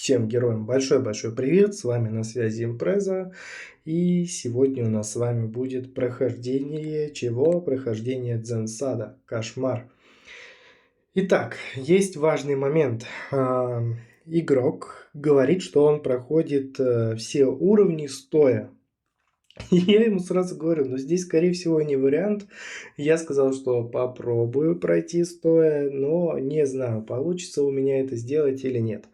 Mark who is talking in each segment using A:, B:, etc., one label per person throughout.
A: Всем героям большой-большой привет, с вами на связи Импреза, и сегодня у нас с вами будет прохождение чего? Прохождение Дзенсада, кошмар. Итак, есть важный момент. Игрок говорит, что он проходит все уровни стоя. И я ему сразу говорю, ну здесь, скорее всего, не вариант. Я сказал, что попробую пройти стоя, но не знаю, получится у меня это сделать или нет.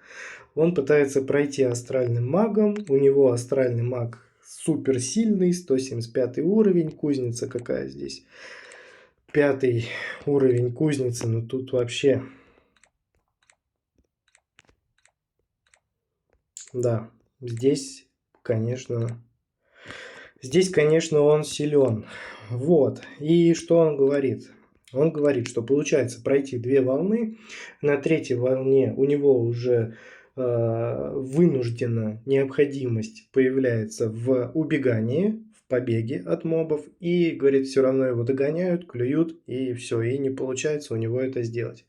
A: Он пытается пройти астральным магом. У него астральный маг суперсильный, 175 уровень. Кузница какая здесь? 5 уровень кузницы. Ну тут вообще... Да, здесь, конечно, он силен. Вот. И что он говорит? Он говорит, что получается пройти 2 волны. На 3-й волне у него уже вынуждена необходимость появляется в убегании, в побеге от мобов. И, говорит, все равно его догоняют, клюют, и все, и не получается у него это сделать.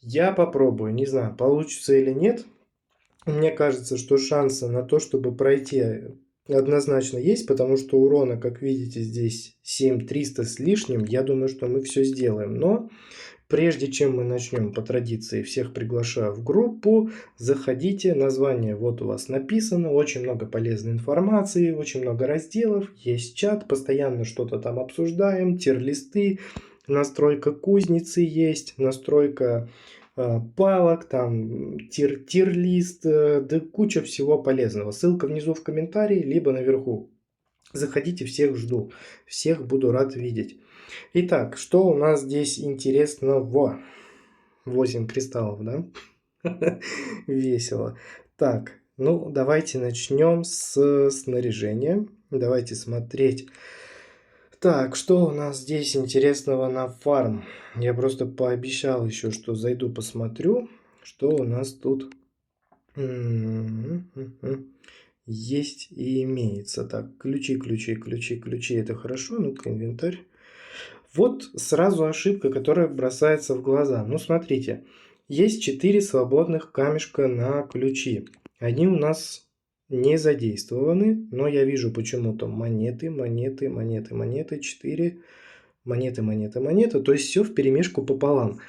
A: Я попробую, не знаю, получится или нет. Мне кажется, что шансы на то, чтобы пройти, однозначно есть, потому что урона, как видите, здесь 7300 с лишним. Я думаю, что мы все сделаем. Но прежде чем мы начнем, по традиции, всех приглашаю в группу. Заходите, название вот у вас написано. Очень много полезной информации, очень много разделов. Есть чат, постоянно что-то там обсуждаем. Тир-листы, настройка кузницы есть, настройка... палок, там тир-лист, да куча всего полезного. Ссылка внизу в комментарии, либо наверху. Заходите, всех жду. Всех буду рад видеть. Итак, что у нас здесь интересного? 8 кристаллов, да? Весело. Так, ну давайте начнем с снаряжения. Давайте смотреть. Так, что у нас здесь интересного на фарм? Я просто пообещал еще, что зайду посмотрю, что у нас тут есть и имеется. Так, ключи, это хорошо. Ну-ка, инвентарь. Вот сразу ошибка, которая бросается в глаза. Ну, смотрите, есть 4 свободных камешка на ключи. Они у нас не задействованы, но я вижу почему-то монеты, 4 монеты. То есть все вперемешку пополам.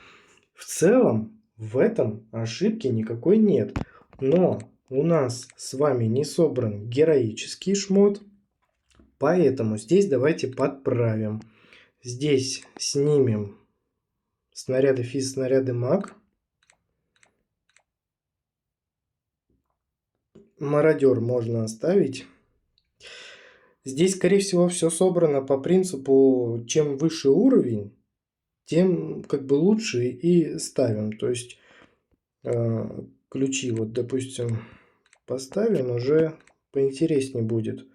A: В целом в этом ошибки никакой нет. Но у нас с вами не собран героический шмот, поэтому здесь давайте подправим. Здесь снимем снаряды физ, снаряды маг. Мародер можно оставить. Здесь, скорее всего, все собрано по принципу, чем выше уровень, тем как бы лучше и ставим. То есть ключи, вот, допустим, поставим, уже поинтереснее будет.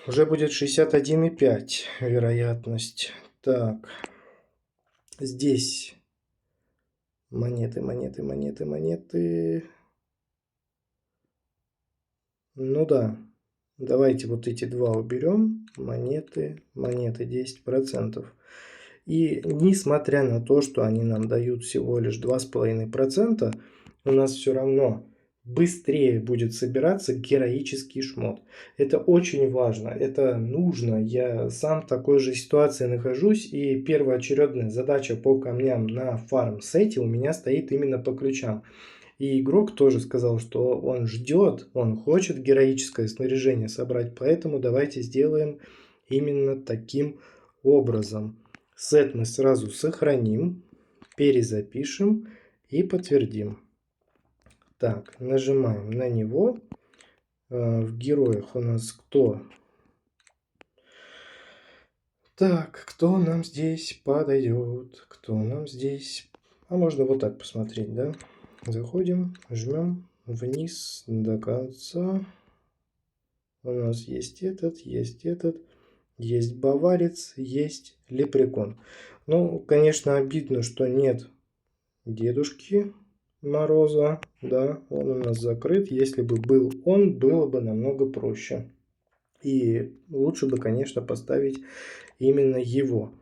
A: Уже будет 61,5 вероятность. Так, здесь монеты. Ну да, давайте вот эти два уберем. Монеты 10%. И несмотря на то, что они нам дают всего лишь 2,5%, у нас все равно быстрее будет собираться героический шмот. Это очень важно, это нужно. Я сам в такой же ситуации нахожусь, и первоочередная задача по камням на фарм-сете у меня стоит именно по ключам. И игрок тоже сказал, что он ждет, он хочет героическое снаряжение собрать, поэтому давайте сделаем именно таким образом. Сет мы сразу сохраним, перезапишем и подтвердим. Так, нажимаем на него. В героях у нас кто? Так, кто нам здесь подойдет? Кто нам здесь... А можно вот так посмотреть, да? Заходим, жмем вниз до конца. У нас есть этот, есть баварец, есть лепрекон. Ну, конечно, обидно, что нет Дедушки Мороза. Да, он у нас закрыт. Если бы был он, было бы намного проще. И лучше бы, конечно, поставить именно его.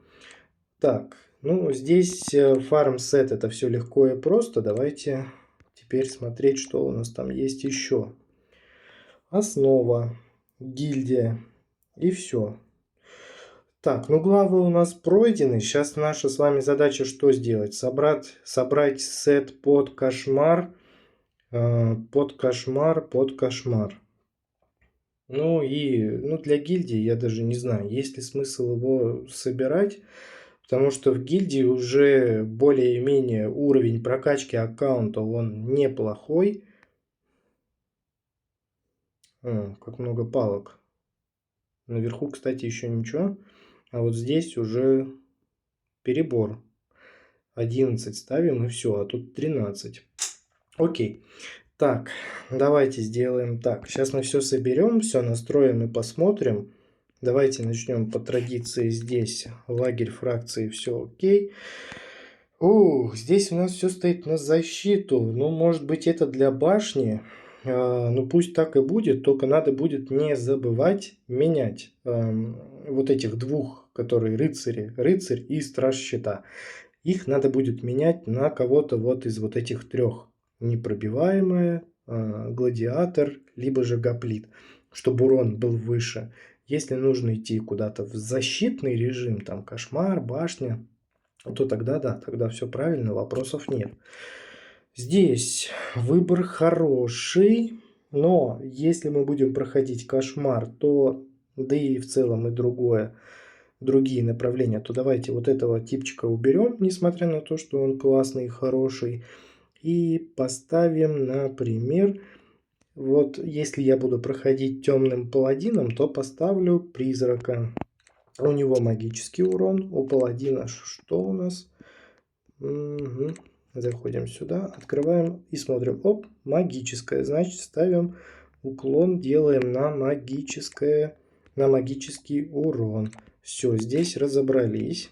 A: Так, ну здесь фарм-сет это все легко и просто. Давайте теперь смотреть, что у нас там есть еще. Основа, гильдия и все. Так, ну главы у нас пройдены. Сейчас наша с вами задача что сделать? Собрать сет под кошмар, под кошмар, под кошмар. Ну и для гильдии я даже не знаю, есть ли смысл его собирать, потому что в гильдии уже более-менее уровень прокачки аккаунта, он неплохой. Как много палок. Наверху, кстати, еще ничего. А вот здесь уже перебор. 11 ставим и все, а тут 13. Окей. Так, давайте сделаем так. Сейчас мы все соберем, все настроим и посмотрим. Давайте начнем по традиции здесь. Лагерь фракции, все окей. Здесь у нас все стоит на защиту. Ну, может быть, это для башни. Ну, пусть так и будет. Только надо будет не забывать менять вот этих двух, которые рыцари. Рыцарь и страж щита. Их надо будет менять на кого-то вот из вот этих трех. Непробиваемая, гладиатор, либо же гоплит. Чтобы урон был выше. Если нужно идти куда-то в защитный режим, там кошмар, башня, то тогда да, тогда все правильно, вопросов нет. Здесь выбор хороший, но если мы будем проходить кошмар, то, да и в целом и другие направления, то давайте вот этого типчика уберем, несмотря на то, что он классный и хороший. И поставим, например, вот если я буду проходить темным паладином, то поставлю призрака. У него магический урон, у паладина что у нас? Заходим сюда, открываем и смотрим. Оп, магическое. Значит, ставим уклон, делаем на магический урон. Все, здесь разобрались.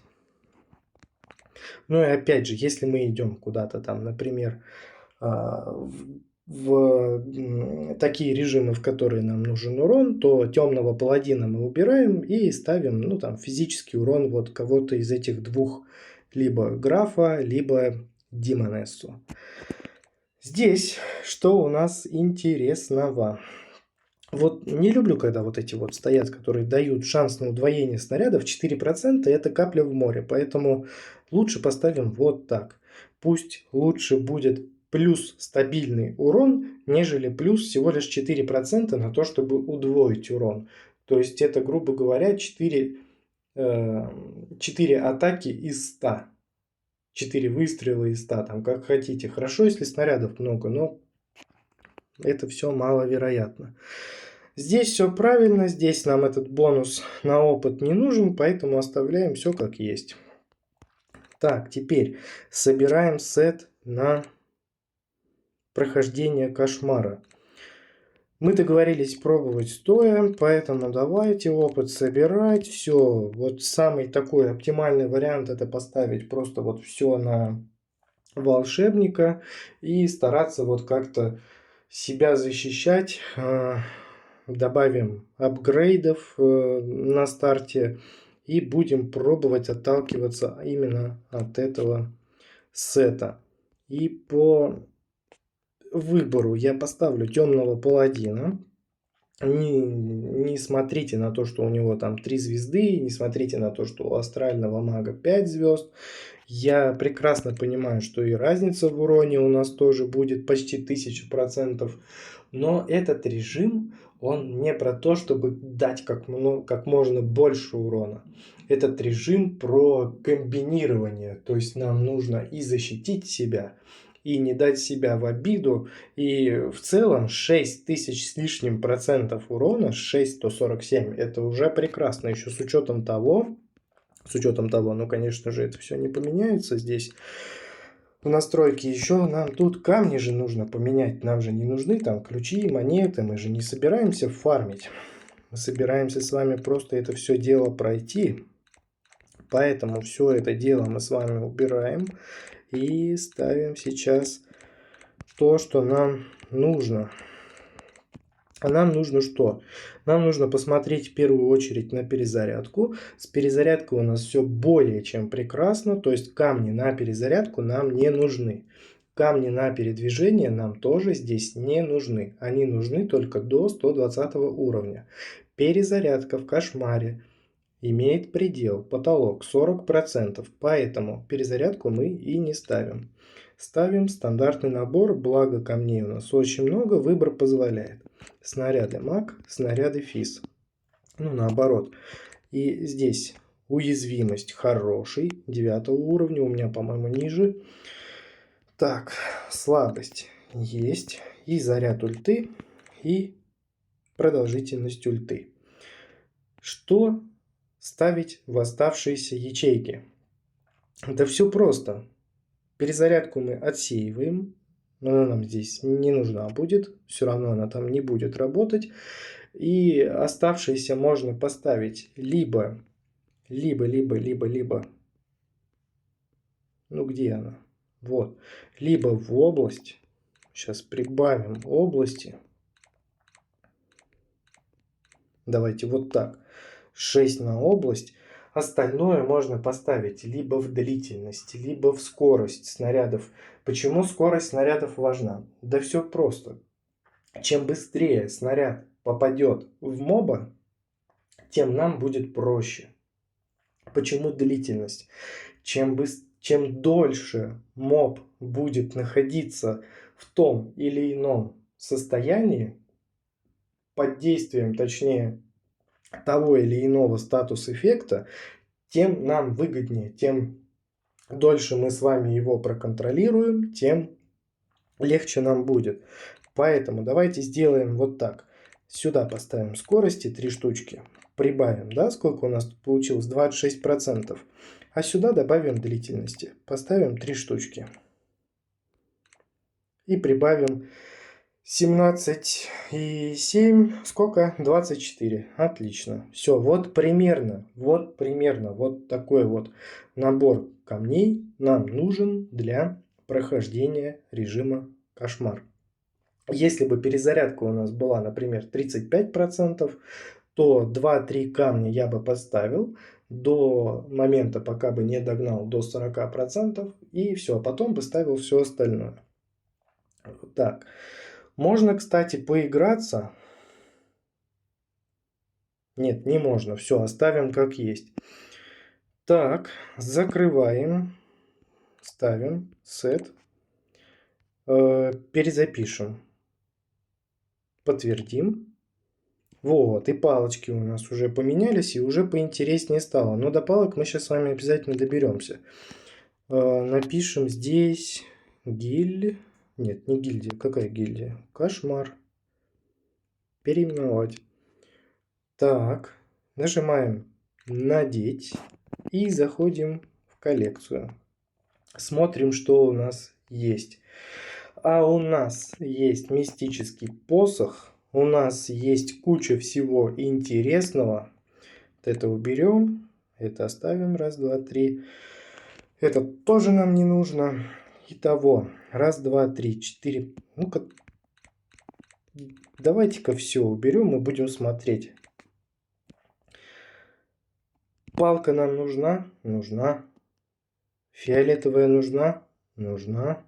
A: Ну и опять же, если мы идем куда-то там, например, в такие режимы, в которые нам нужен урон, то темного паладина мы убираем и ставим, ну там, физический урон вот кого-то из этих двух, либо графа, либо демонессу. Здесь что у нас интересного? Вот не люблю, когда вот эти вот стоят, которые дают шанс на удвоение снарядов. 4% это капля в море, поэтому лучше поставим вот так. Пусть лучше будет плюс стабильный урон, нежели плюс всего лишь 4% на то, чтобы удвоить урон. То есть это, грубо говоря, 4 атаки из 100. 4 выстрела из 100, там как хотите. Хорошо, если снарядов много, но это все маловероятно. Здесь все правильно, здесь нам этот бонус на опыт не нужен, поэтому оставляем все как есть. Так, теперь собираем сет на прохождение кошмара. Мы договорились пробовать стоя, поэтому давайте опыт собирать. Все, вот самый такой оптимальный вариант это поставить просто вот все на волшебника и стараться вот как-то себя защищать. Добавим апгрейдов на старте и будем пробовать отталкиваться именно от этого сета. И по выбору я поставлю темного паладина. Не смотрите на то, что у него там 3 звезды, не смотрите на то, что у астрального мага 5 звезд. Я прекрасно понимаю, что и разница в уроне у нас тоже будет почти 1000%. Но этот режим, он не про то, чтобы дать как можно больше урона. Этот режим про комбинирование. То есть нам нужно и защитить себя, и не дать себя в обиду. И в целом 6000 с лишним процентов урона, 6147, это уже прекрасно. Еще с учетом того, ну, конечно же, это все не поменяется здесь. В настройке еще нам тут камни же нужно поменять. Нам же не нужны там ключи, монеты. Мы же не собираемся фармить. Мы собираемся с вами просто это все дело пройти. Поэтому все это дело мы с вами убираем. И ставим сейчас то, что нам нужно. А нам нужно что? Нам нужно посмотреть в первую очередь на перезарядку. С перезарядкой у нас все более чем прекрасно. То есть камни на перезарядку нам не нужны. Камни на передвижение нам тоже здесь не нужны. Они нужны только до 120 уровня. Перезарядка в кошмаре имеет предел, потолок 40%, поэтому перезарядку мы и не ставим. Ставим стандартный набор, благо камней у нас очень много, выбор позволяет. Снаряды маг, снаряды физ. Ну, наоборот. И здесь уязвимость хороший, 9 уровня, у меня, по-моему, ниже. Так, слабость есть. И заряд ульты, и продолжительность ульты. Что ставить в оставшиеся ячейки? Да все просто. Перезарядку мы отсеиваем. Но она нам здесь не нужна будет. Все равно она там не будет работать. И оставшиеся можно поставить либо. Ну где она? Вот. Либо в область. Сейчас прибавим области. Давайте вот так. 6 на область. Остальное можно поставить либо в длительность, либо в скорость снарядов. Почему скорость снарядов важна? Да все просто. Чем быстрее снаряд попадет в моба, тем нам будет проще. Почему длительность? Чем дольше моб будет находиться в том или ином состоянии, под действием, точнее, того или иного статус-эффекта, тем нам выгоднее, тем дольше мы с вами его проконтролируем, тем легче нам будет. Поэтому давайте сделаем вот так. Сюда поставим скорости 3 штучки. Прибавим, да, сколько у нас тут получилось? 26%. А сюда добавим длительности. Поставим 3 штучки. И прибавим 17 и 7, сколько? 24. Отлично. Все, вот примерно вот такой вот набор камней нам нужен для прохождения режима кошмар. Если бы перезарядка у нас была, например, 35%, то 2-3 камня я бы поставил до момента, пока бы не догнал до 40%, и все, потом бы ставил все остальное. Так. Можно, кстати, поиграться. Нет, не можно. Все, оставим как есть. Так, закрываем. Ставим set. Перезапишем. Подтвердим. Вот, и палочки у нас уже поменялись, и уже поинтереснее стало. Но до палок мы сейчас с вами обязательно доберемся. Напишем здесь гиль. Нет, не гильдия. Какая гильдия? Кошмар. Переименовать. Так, нажимаем «Надеть» и заходим в коллекцию. Смотрим, что у нас есть. А у нас есть мистический посох. У нас есть куча всего интересного. Вот это уберем. Это оставим. Раз, два, три. Это тоже нам не нужно. Итого. Раз, два, три, четыре. Ну-ка. Давайте-ка все уберем и будем смотреть. Палка нам нужна? Нужна. Фиолетовая нужна? Нужна.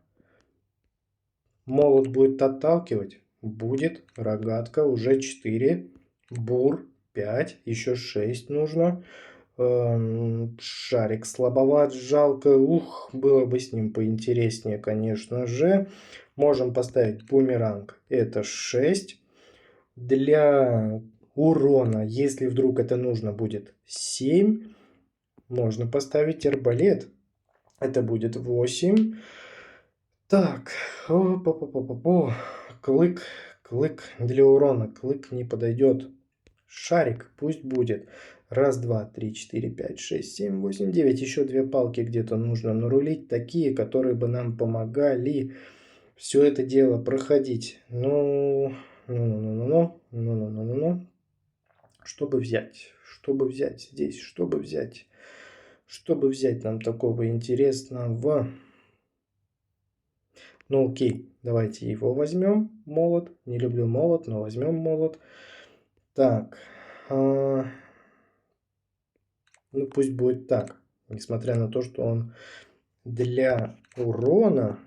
A: Молот будет отталкивать? Будет. Рогатка уже 4. Бур 5. Еще 6 нужно. Шарик слабоват, жалко. Ух, было бы с ним поинтереснее, конечно же. Можем поставить бумеранг. Это 6. Для урона, если вдруг это нужно будет, 7. Можно поставить арбалет. Это будет 8. Так. Клык. Клык для урона. Клык не подойдет. Шарик пусть будет. Раз, два, три, четыре, пять, шесть, семь, восемь, 9. Еще 2 палки где-то нужно нарулить. Такие, которые бы нам помогали все это дело проходить. Ну. Чтобы взять? Чтобы взять здесь? Чтобы взять? Чтобы взять нам такого интересного? Ну окей, давайте его возьмем. Молот. Не люблю молот, но возьмем молот. Так. Ну пусть будет так. Несмотря на то, что он для урона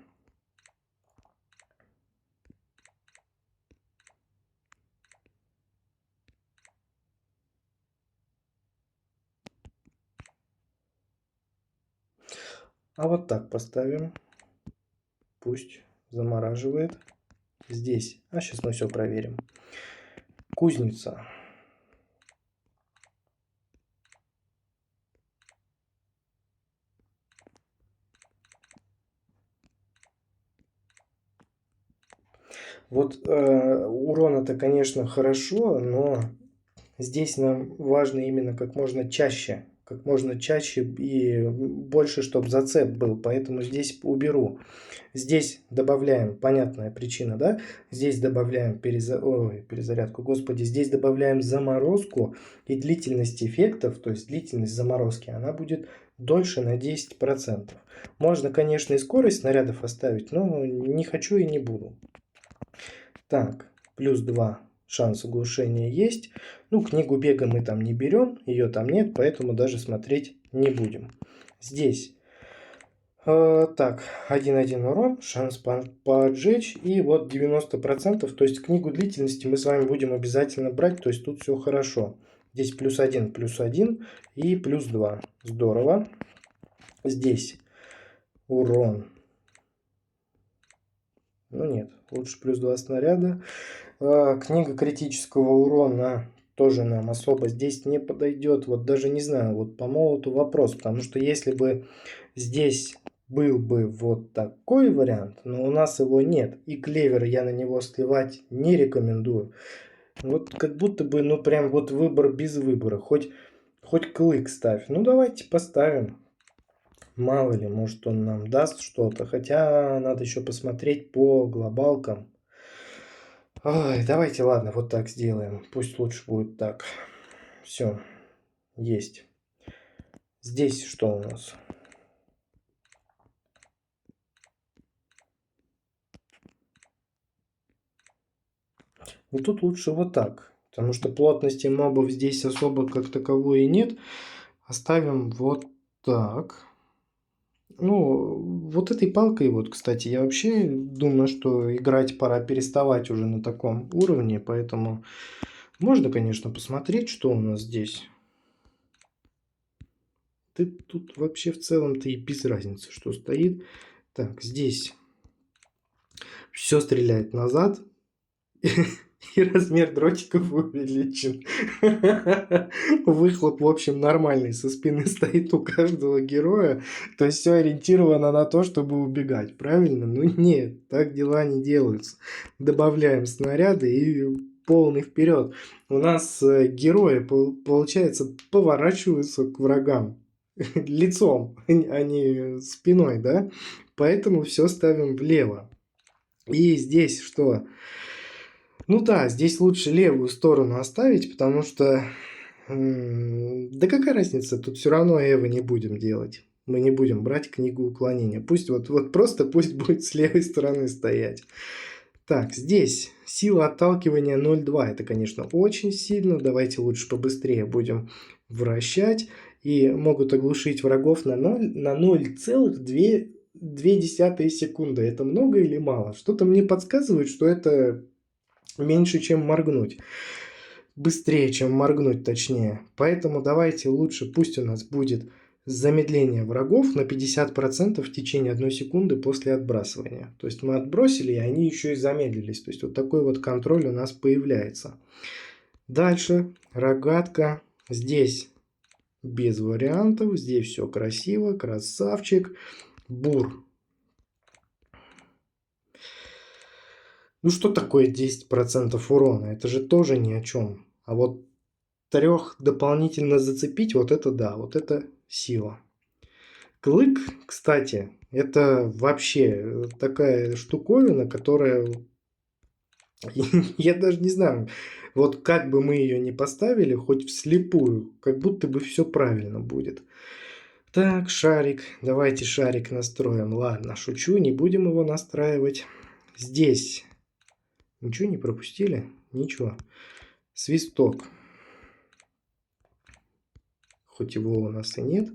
A: А вот так поставим. Пусть замораживает. Здесь. А сейчас мы все проверим. Кузница. Вот урон-то, конечно, хорошо, но здесь нам важно именно как можно чаще и больше, чтобы зацеп был, поэтому здесь уберу. Здесь добавляем, понятная причина, да? Здесь добавляем перезарядку, господи, здесь добавляем заморозку и длительность эффектов, то есть длительность заморозки, она будет дольше на 10%. Можно, конечно, и скорость снарядов оставить, но не хочу и не буду. Так, плюс 2 шанс оглушения есть. Ну, книгу бега мы там не берем, ее там нет, поэтому даже смотреть не будем. Здесь, так, 1-1 урон, шанс поджечь, и вот 90%, то есть книгу длительности мы с вами будем обязательно брать, то есть тут все хорошо. Здесь плюс 1 и плюс 2. Здорово. Здесь урон. Ну нет, лучше плюс 2 снаряда. Книга критического урона тоже нам особо здесь не подойдет. Вот даже не знаю, вот по молоту вопрос. Потому что если бы здесь был бы вот такой вариант, но у нас его нет. И клевер я на него сливать не рекомендую. Вот как будто бы, ну прям вот выбор без выбора. Хоть клык ставь. Ну давайте поставим. Мало ли, может он нам даст что-то. Хотя надо еще посмотреть по глобалкам. Ой, давайте, ладно, вот так сделаем. Пусть лучше будет так. Все, есть. Здесь что у нас? Ну тут лучше вот так. Потому что плотности мобов здесь особо как таковой и нет. Оставим вот так. Ну, вот этой палкой, вот, кстати, я вообще думаю, что играть пора переставать уже на таком уровне, поэтому можно, конечно, посмотреть, что у нас здесь. Тут вообще в целом-то и без разницы, что стоит. Так, здесь все стреляет назад. И размер дротиков увеличен. Выхлоп, в общем, нормальный. Со спины стоит у каждого героя. То есть все ориентировано на то, чтобы убегать. Правильно? Ну нет, так дела не делаются. Добавляем снаряды и полный вперед. У нас герои, получается, поворачиваются к врагам лицом, а не спиной, да? Поэтому все ставим влево. И здесь что? Ну да, здесь лучше левую сторону оставить, потому что... Да какая разница, тут все равно Эва не будем делать. Мы не будем брать книгу уклонения. Пусть вот просто пусть будет с левой стороны стоять. Так, здесь сила отталкивания 0,2. Это, конечно, очень сильно. Давайте лучше побыстрее будем вращать. И могут оглушить врагов на 0,2 секунды. Это много или мало? Что-то мне подсказывает, что это меньше, чем моргнуть. Быстрее, чем моргнуть, точнее. Поэтому давайте лучше, пусть у нас будет замедление врагов на 50% в течение 1 секунды после отбрасывания. То есть мы отбросили, и они еще и замедлились. То есть вот такой вот контроль у нас появляется. Дальше рогатка. Здесь без вариантов. Здесь все красиво, красавчик. Бур. Ну что такое 10% урона? Это же тоже ни о чем. А вот 3 дополнительно зацепить, вот это да, вот это сила. Клык, кстати, это вообще такая штуковина, которая... Я даже не знаю, вот как бы мы ее не поставили, хоть вслепую, как будто бы все правильно будет. Так, шарик. Давайте шарик настроим. Ладно, шучу, не будем его настраивать. Здесь. Ничего не пропустили? Ничего. Свисток. Хоть его у нас и нет.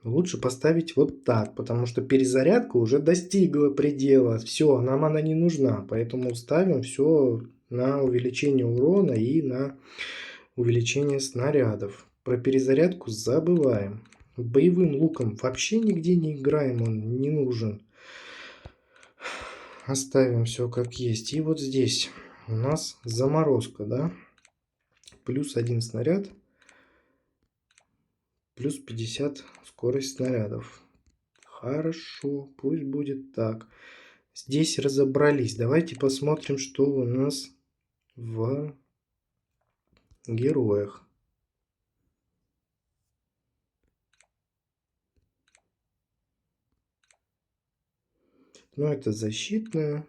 A: Лучше поставить вот так, потому что перезарядка уже достигла предела. Все, нам она не нужна. Поэтому ставим все на увеличение урона и на увеличение снарядов. Про перезарядку забываем. Боевым луком вообще нигде не играем, он не нужен. Оставим все как есть. И вот здесь у нас заморозка, да? Плюс 1 снаряд, плюс 50 скорость снарядов. Хорошо, пусть будет так. Здесь разобрались. Давайте посмотрим, что у нас в героях. Ну, это защитная.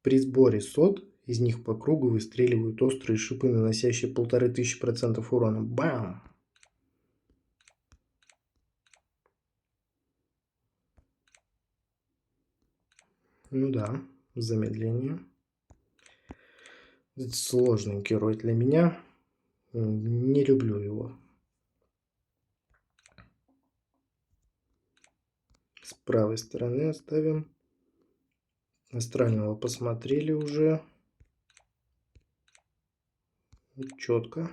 A: При сборе сот из них по кругу выстреливают острые шипы, наносящие 1500% урона. Бам! Ну да, замедление. Это сложный герой для меня. Не люблю его. С правой стороны оставим. Астрального посмотрели уже. Четко.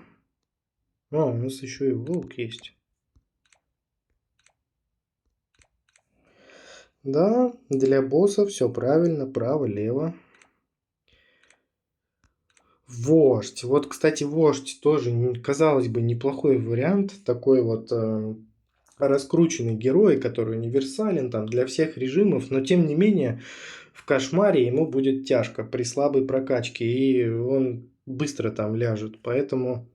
A: А, у нас еще и волк есть. Да, для босса все правильно. Право-лево. Вождь. Вот, кстати, вождь тоже, казалось бы, неплохой вариант. Такой вот раскрученный герой, который универсален там для всех режимов, но тем не менее в кошмаре ему будет тяжко при слабой прокачке, и он быстро там ляжет. Поэтому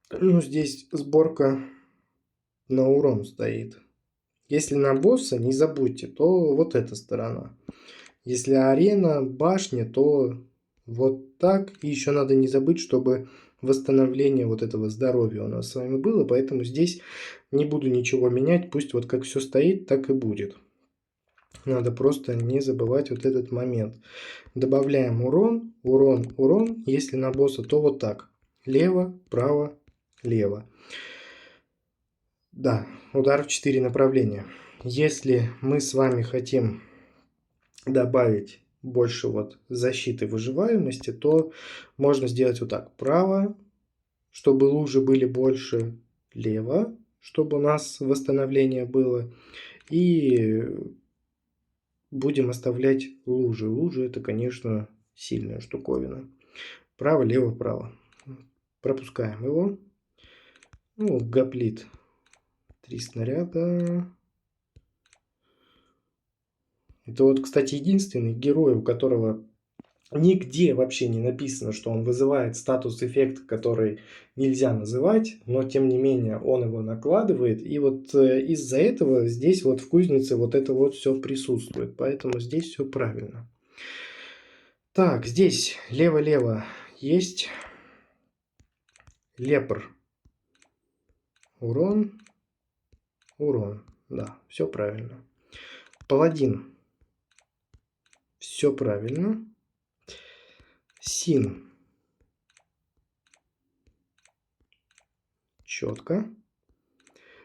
A: ну, здесь сборка на урон стоит. Если на босса, не забудьте, то вот эта сторона. Если арена, башня, то вот так. И еще надо не забыть, чтобы восстановление вот этого здоровья у нас с вами было. Поэтому здесь не буду ничего менять. Пусть вот как все стоит, так и будет. Надо просто не забывать вот этот момент. Добавляем урон, урон, урон. Если на босса, то вот так. Лево, право, лево. Да, удар в 4 направления. Если мы с вами хотим добавить больше вот защиты выживаемости, то можно сделать вот так. Право, чтобы лужи были больше. Лево, чтобы у нас восстановление было. И будем оставлять лужи. Лужи это, конечно, сильная штуковина. Право, лево, право. Пропускаем его. Ну, гоплит. 3 снаряда. Это вот, кстати, единственный герой, у которого нигде вообще не написано, что он вызывает статус-эффект, который нельзя называть, но тем не менее он его накладывает. И вот из-за этого здесь вот в кузнице вот это вот все присутствует. Поэтому здесь все правильно. Так, здесь лево-лево есть лепр. Урон, урон. Да, все правильно. Паладин. Все правильно. Син. Четко.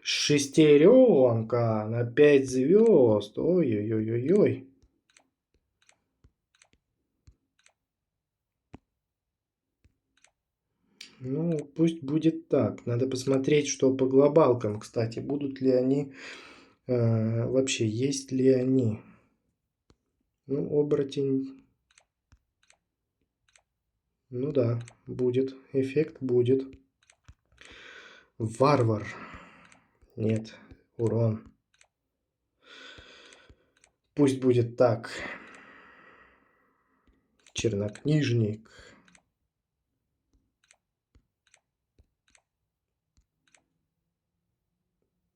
A: Шестеренка на 5 звезд. Ой-ой-ой-ой-ой. Ну, пусть будет так. Надо посмотреть, что по глобалкам, кстати. Будут ли они... вообще, есть ли они? Ну, оборотень... Ну да, будет. Эффект будет. Варвар. Нет, урон. Пусть будет так. Чернокнижник.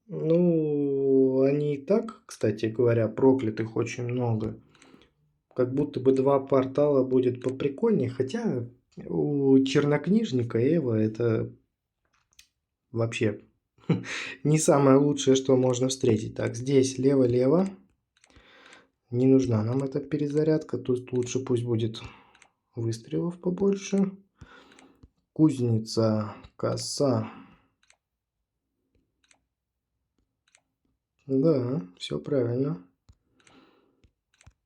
A: Ну, они и так, кстати говоря, проклятых очень много. Как будто бы 2 портала будет поприкольнее. Хотя у чернокнижника Эва это вообще не самое лучшее, что можно встретить. Так, здесь лево-лево. Не нужна нам эта перезарядка. Тут лучше пусть будет выстрелов побольше. Кузница, коса. Да, все правильно.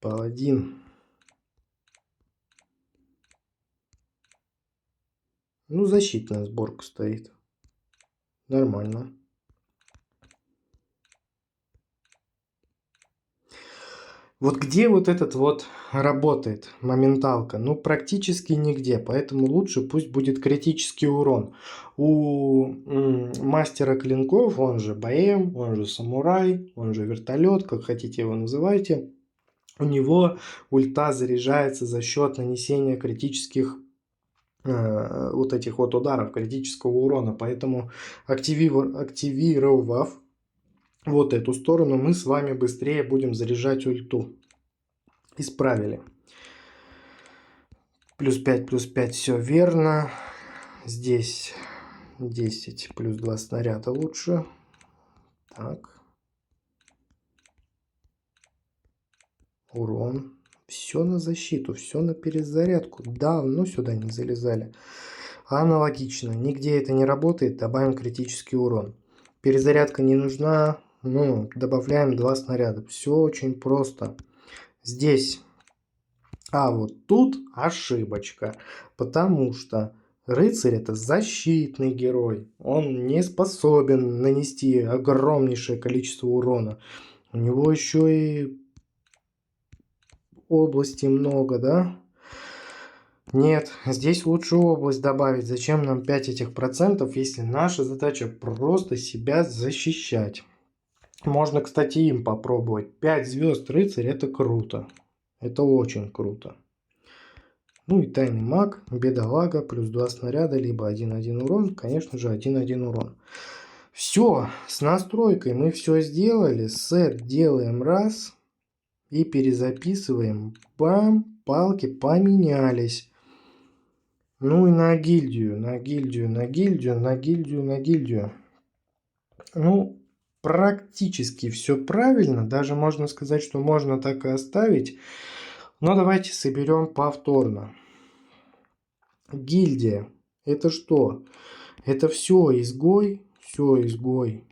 A: Паладин. Ну, защитная сборка стоит. Нормально. Вот где вот этот вот работает моменталка? Ну, практически нигде, поэтому лучше пусть будет критический урон. У мастера клинков, он же БМ, он же самурай, он же вертолет, как хотите его называйте, у него ульта заряжается за счет нанесения критических вот этих вот ударов, критического урона. Поэтому активировав вот эту сторону, мы с вами быстрее будем заряжать ульту. Исправили. Плюс 5, все верно. Здесь 10 плюс 2 снаряда лучше. Так. Урон. Все на защиту, все на перезарядку. Давно сюда не залезали. Аналогично. Нигде это не работает. Добавим критический урон. Перезарядка не нужна. Ну, добавляем 2 снаряда. Все очень просто. Здесь. А вот тут ошибочка. Потому что рыцарь это защитный герой. Он не способен нанести огромнейшее количество урона. У него еще и области много, да? Нет, здесь лучше область добавить. Зачем нам 5 этих процентов, если наша задача просто себя защищать? Можно, кстати, им попробовать. 5 звезд рыцарь это круто. Это очень круто. Ну и тайный маг, бедолага, плюс 2 снаряда, либо 1-1 урон. Конечно же, 1-1 урон. Все, с настройкой мы все сделали. Сет делаем раз. И перезаписываем. Бам, палки поменялись. Ну и на гильдию, на гильдию, на гильдию, на гильдию, на гильдию. Ну, практически все правильно. Даже можно сказать, что можно так и оставить. Но давайте соберем повторно. Гильдия. Это что? Это все изгой. Все изгой.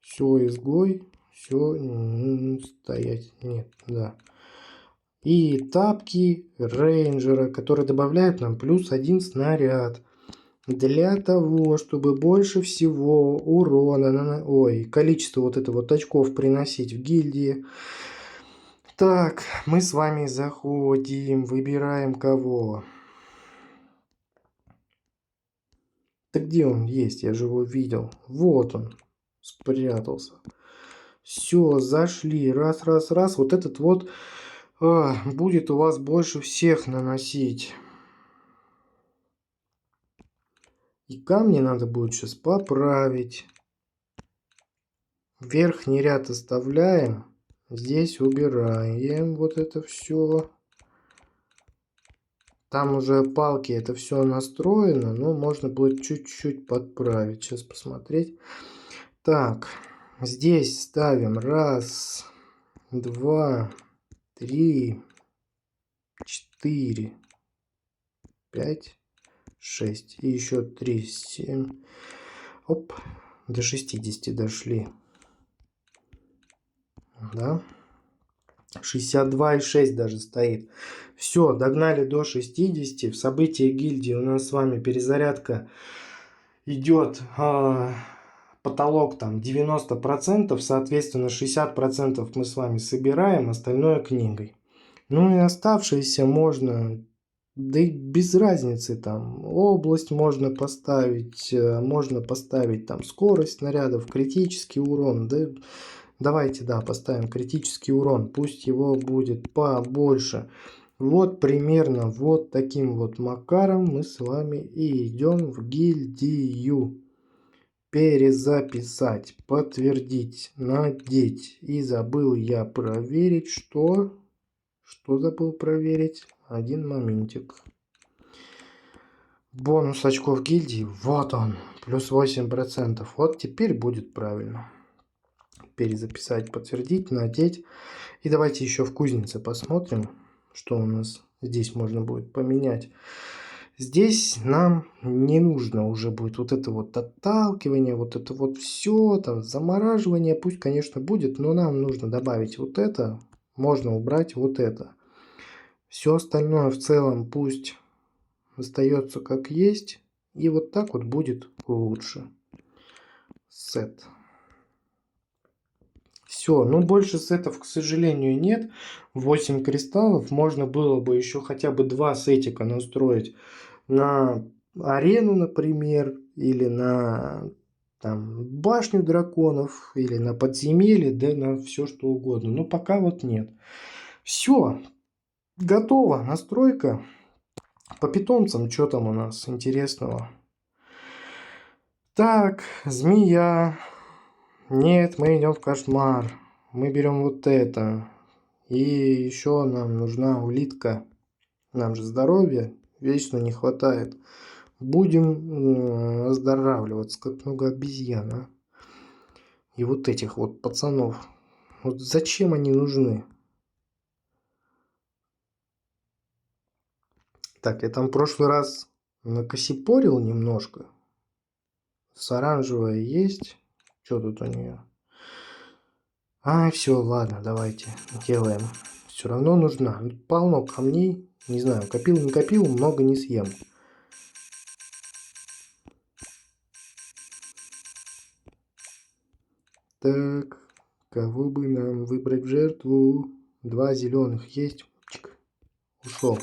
A: Все изгой. Все стоять. Нет, да. И тапки рейнджера, которые добавляют нам плюс 1 снаряд. Для того, чтобы больше всего урона, количество вот этого вот очков приносить в гильдии. Так, мы с вами заходим, выбираем кого. Так где он есть? Я же его видел. Вот он, спрятался. Все, зашли. Раз, раз, раз. Вот этот вот будет у вас больше всех наносить. И камни надо будет сейчас поправить. Верхний ряд оставляем. Здесь убираем вот это все. Там уже палки, это все настроено, но можно будет чуть-чуть подправить. Сейчас посмотреть. Так, здесь ставим 1, 2, 3, 4, 5, 6. И еще 3, 7. Оп, до 60 дошли. Да. 62,6 даже стоит. Все, догнали до 60. В событии гильдии у нас с вами перезарядка идет. Потолок там 90%. Соответственно, 60% мы с вами собираем. Остальное книгой. Ну и оставшиеся можно... Да и без разницы там. Область можно поставить. Можно поставить там скорость снарядов, критический урон. Да... Давайте, да, поставим критический урон. Пусть его будет побольше. Вот примерно вот таким вот макаром мы с вами и идем в гильдию. Перезаписать, подтвердить, надеть. И забыл я проверить, что... Что забыл проверить? Один моментик. Бонус очков гильдии. Вот он. Плюс 8%. Вот теперь будет правильно. Перезаписать, подтвердить, надеть. И давайте еще в кузнице посмотрим, что у нас здесь можно будет поменять. Здесь нам не нужно уже будет вот это вот отталкивание, вот это вот все, там замораживание, пусть, конечно, будет, но нам нужно добавить вот это. можно убрать вот это. Все остальное в целом пусть остается как есть. И вот так вот будет лучше. Сет. Все, ну больше сетов, к сожалению, нет. 8 кристаллов. Можно было бы еще хотя бы 2 сетика настроить на арену, например, или на там, башню драконов, или на подземелье, да на все что угодно. Но пока вот нет. Все, готово. Настройка. По питомцам, что там у нас интересного? Так, змея. Нет, мы идем в кошмар. Мы берем вот это. И еще нам нужна улитка. Нам же здоровья вечно не хватает. Будем оздоравливаться, как много обезьян, а. И вот этих вот пацанов. Вот зачем они нужны? Так, я там в прошлый раз накосипорил немножко. С оранжевой есть. Что тут у нее? Все, ладно, давайте делаем. Все равно нужна. Полно камней. Не знаю, копил, не копил, много не съем. Так, кого бы нам выбрать в жертву? 2 зеленых есть. Чик. Ушел.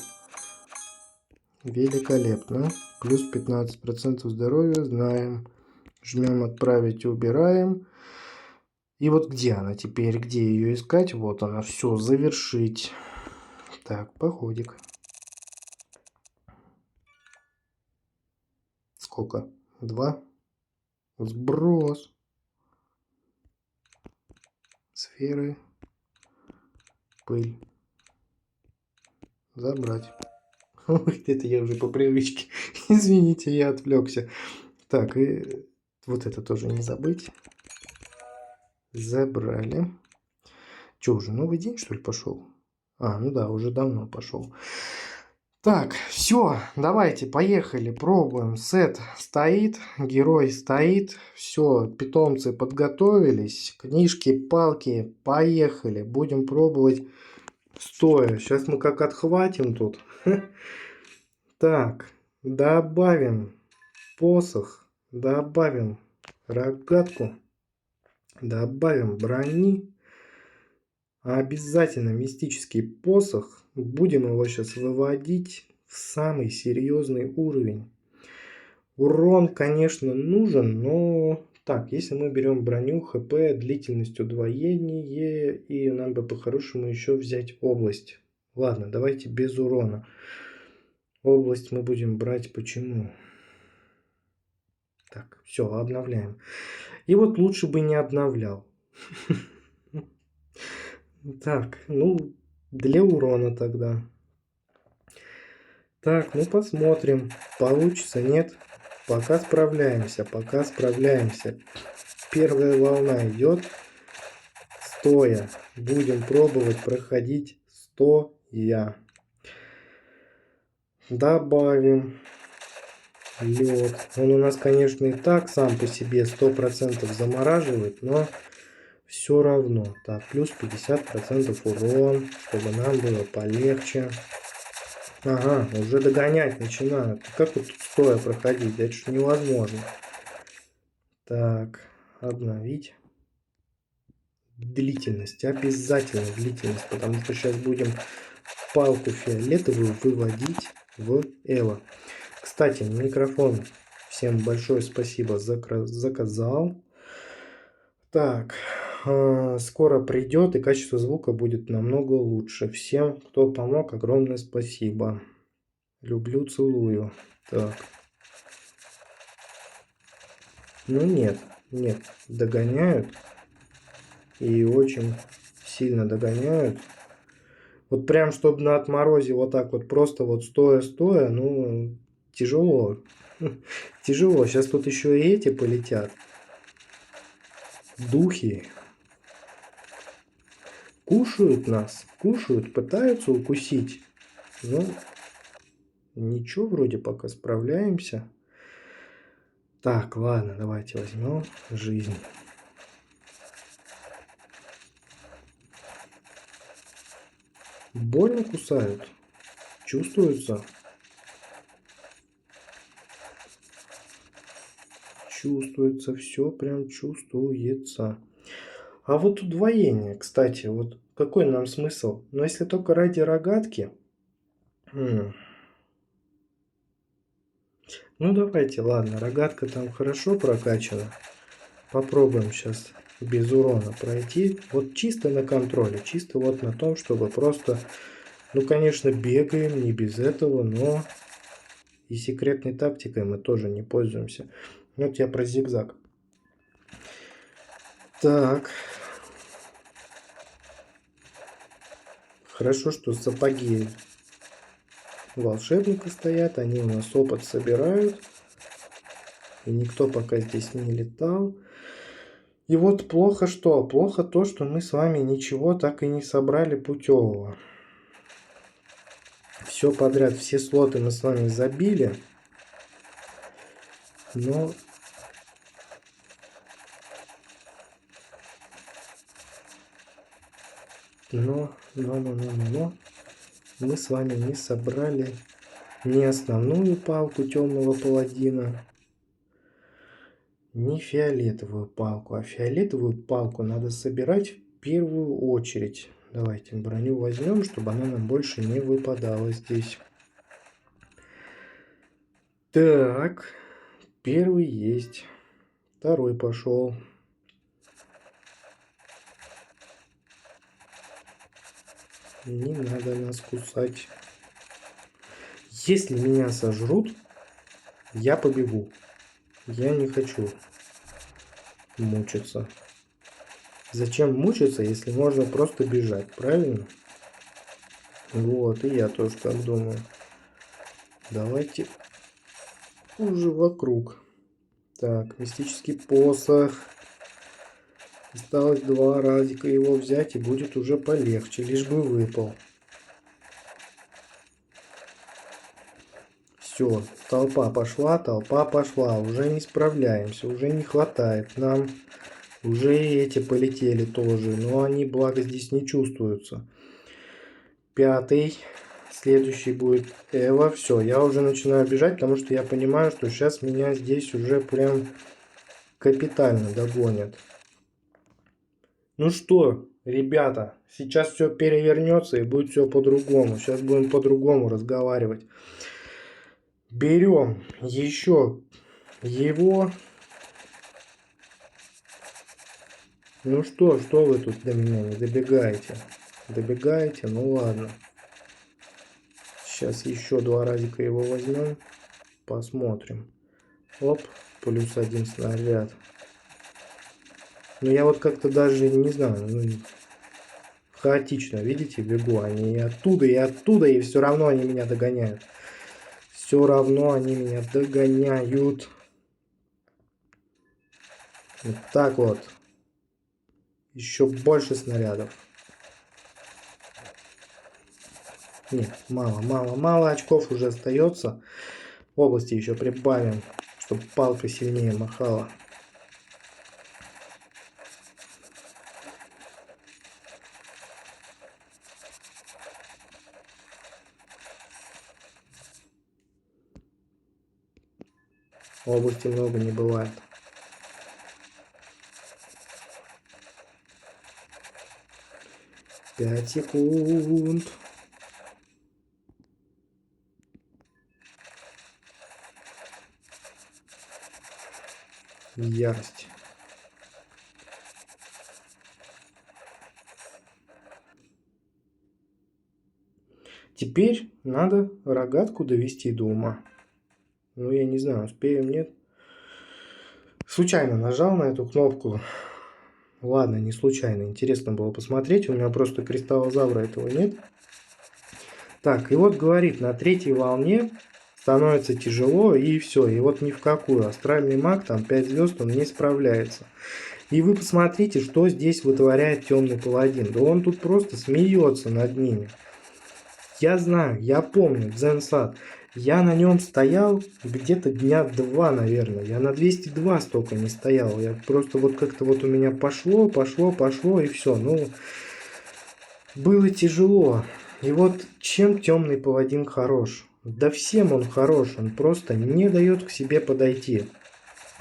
A: Великолепно. Плюс 15% здоровья. Знаем. Жмем отправить и убираем. И вот где она теперь? Где ее искать? Вот она. Все, завершить. Так, походик. Сколько? 2. Сброс. Сферы. Пыль. Забрать. Это я уже по привычке. Извините, я отвлекся. Так, и вот это тоже не забыть. Забрали. Что, уже новый день, что ли, пошел? Ну да, уже давно пошел. Так, все, давайте, поехали, пробуем. Сет стоит, герой стоит. Все, питомцы подготовились. Книжки, палки, поехали. Будем пробовать стоя. Сейчас мы как отхватим тут. Так, добавим посох, добавим рогатку, добавим брони. Обязательно мистический посох. Будем его сейчас выводить в самый серьезный уровень. Урон, конечно, нужен, но... Так, если мы берем броню, хп, длительность удвоение, и нам бы по-хорошему еще взять область. Ладно, давайте без урона. Область мы будем брать почему? Так, все, обновляем. И вот лучше бы не обновлял. Так, ну, для урона тогда. Так, ну посмотрим, получится, нет. Пока справляемся, пока справляемся. Первая волна идет стоя. Будем пробовать проходить стоя. Добавим лед. Он у нас, конечно, и так сам по себе 100% замораживает, но все равно. Так, плюс 50% урон, чтобы нам было полегче. Ага, уже догонять начинают. Как вот стоя проходить? Да это ж невозможно. Так, обновить. Длительность. Обязательно длительность. Потому что сейчас будем палку фиолетовую выводить в Эла. Кстати, микрофон всем большое спасибо заказал. Так, скоро придет и качество звука будет намного лучше. Всем, кто помог, огромное спасибо. Люблю, целую. Так. Ну нет, догоняют. И очень сильно догоняют. Вот прям, чтобы на отморозе вот так вот просто вот стоя, ну, тяжело. Тяжело. Сейчас тут еще и эти полетят. Духи. Кушают нас. Кушают, пытаются укусить. Ну, ничего, вроде пока справляемся. Так, ладно, давайте возьмем жизнь. Больно кусают. Чувствуется. Чувствуется. Все прям чувствуется. А вот удвоение, кстати, вот какой нам смысл? Но если только ради рогатки. Ну давайте, ладно, рогатка там хорошо прокачана. Попробуем сейчас без урона пройти. Вот чисто на контроле, чисто вот на том, чтобы просто, ну конечно, бегаем, не без этого, но и секретной тактикой мы тоже не пользуемся. Вот я про зигзаг. Так. Хорошо, что сапоги волшебника стоят, они у нас опыт собирают. И никто пока здесь не летал. И вот плохо что? Плохо то, что мы с вами ничего так и не собрали путевого. Все подряд, все слоты мы с вами забили. Но... Мы с вами не собрали ни основную палку темного паладина, ни фиолетовую палку. А фиолетовую палку надо собирать в первую очередь. Давайте броню возьмем, чтобы она нам больше не выпадала здесь. Так, первый есть. Второй пошел. Не надо нас кусать. Если меня сожрут, я побегу. Я не хочу мучиться. Зачем мучиться, если можно просто бежать, правильно? Вот, и я тоже так думаю. Давайте уже вокруг. Так, мистический посох. Осталось 2 разика его взять, и будет уже полегче, лишь бы выпал. Все, толпа пошла, уже не справляемся, уже не хватает нам. Уже и эти полетели тоже, но они, благо, здесь не чувствуются. 5-й, следующий будет Эва. Все, я уже начинаю бежать, потому что я понимаю, что сейчас меня здесь уже прям капитально догонят. Ну что, ребята, сейчас все перевернется и будет все по-другому. Сейчас будем по-другому разговаривать. Берем еще его. Ну что вы тут до меня не добегаете? Добегаете? Ну ладно. Сейчас еще 2 разика его возьмем. Посмотрим. Оп, плюс 1 снаряд. Но я вот как-то даже не знаю, хаотично, видите, бегу. Они и оттуда, и все равно они меня догоняют. Все равно они меня догоняют. Вот так вот. Еще больше снарядов. Нет, мало очков уже остается. В области еще прибавим, чтобы палка сильнее махала. В области много не бывает. Пять секунд. Ярость. Теперь надо рогатку довести до ума. Ну, я не знаю, успеем, нет. Случайно нажал на эту кнопку. Ладно, не случайно. Интересно было посмотреть. У меня просто кристаллозавра этого нет. Так, и вот говорит, на 3-й волне становится тяжело, и все. И вот ни в какую. Астральный маг, там 5 звезд, он не справляется. И вы посмотрите, что здесь вытворяет темный паладин. Да он тут просто смеется над ними. Я знаю, я помню, Дзенсад. Я на нем стоял где-то дня 2, наверное. Я на 202 столько не стоял. Я просто вот как-то вот у меня пошло, и все. Ну, было тяжело. И вот чем темный паладин хорош? Да всем он хорош, он просто не дает к себе подойти.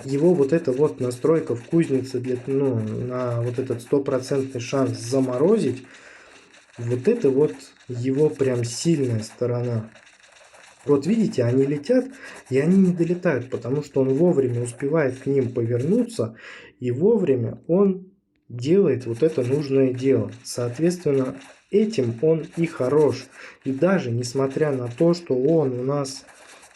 A: Его вот эта вот настройка в кузнице для, ну, на вот этот стопроцентный шанс заморозить, вот это вот его прям сильная сторона. Вот видите, они летят, и они не долетают, потому что он вовремя успевает к ним повернуться, и вовремя он делает вот это нужное дело. Соответственно, этим он и хорош. И даже несмотря на то, что он у нас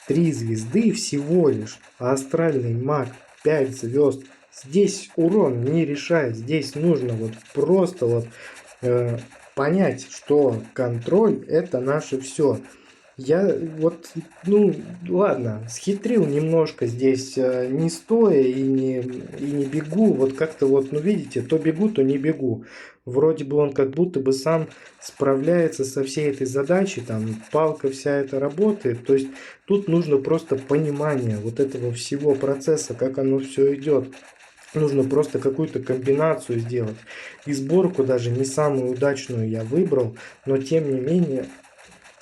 A: 3 звезды всего лишь, а астральный маг 5 звезд, здесь урон не решает. Здесь нужно вот просто вот э, понять, что контроль это наше все. Я вот, ну, ладно, схитрил немножко здесь, не стоя и не бегу, вот как-то вот, ну, видите, то бегу, то не бегу. Вроде бы он как будто бы сам справляется со всей этой задачей, там, палка вся эта работает, то есть тут нужно просто понимание вот этого всего процесса, как оно все идет. Нужно просто какую-то комбинацию сделать. И сборку даже не самую удачную я выбрал, но тем не менее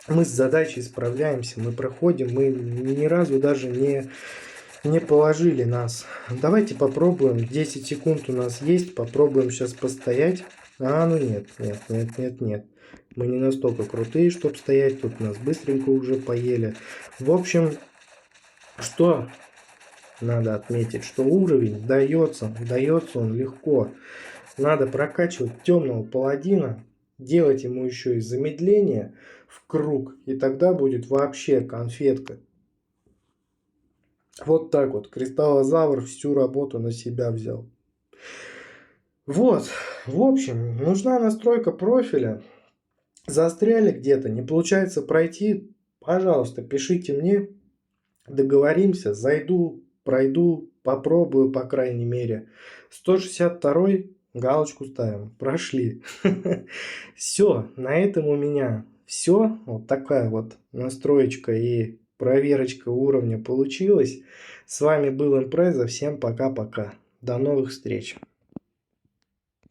A: мы с задачей справляемся, мы проходим, мы ни разу даже не положили нас. Давайте попробуем, 10 секунд у нас есть, попробуем сейчас постоять. Ну нет, нет, нет, нет, нет. Мы не настолько крутые, чтобы стоять, тут нас быстренько уже поели. В общем, что надо отметить, что уровень дается он легко. Надо прокачивать темного паладина, делать ему еще и замедление в круг, и тогда будет вообще конфетка. Вот так вот, кристаллозавр всю работу на себя взял. Вот, в общем, нужна настройка профиля. Застряли где-то, не получается пройти, пожалуйста, пишите мне, договоримся, зайду, пройду, попробую, по крайней мере. 162-й галочку ставим, прошли. Все, на этом у меня все. Вот такая вот настроечка и проверочка уровня получилась. С вами был Импреза, всем пока-пока. До новых встреч.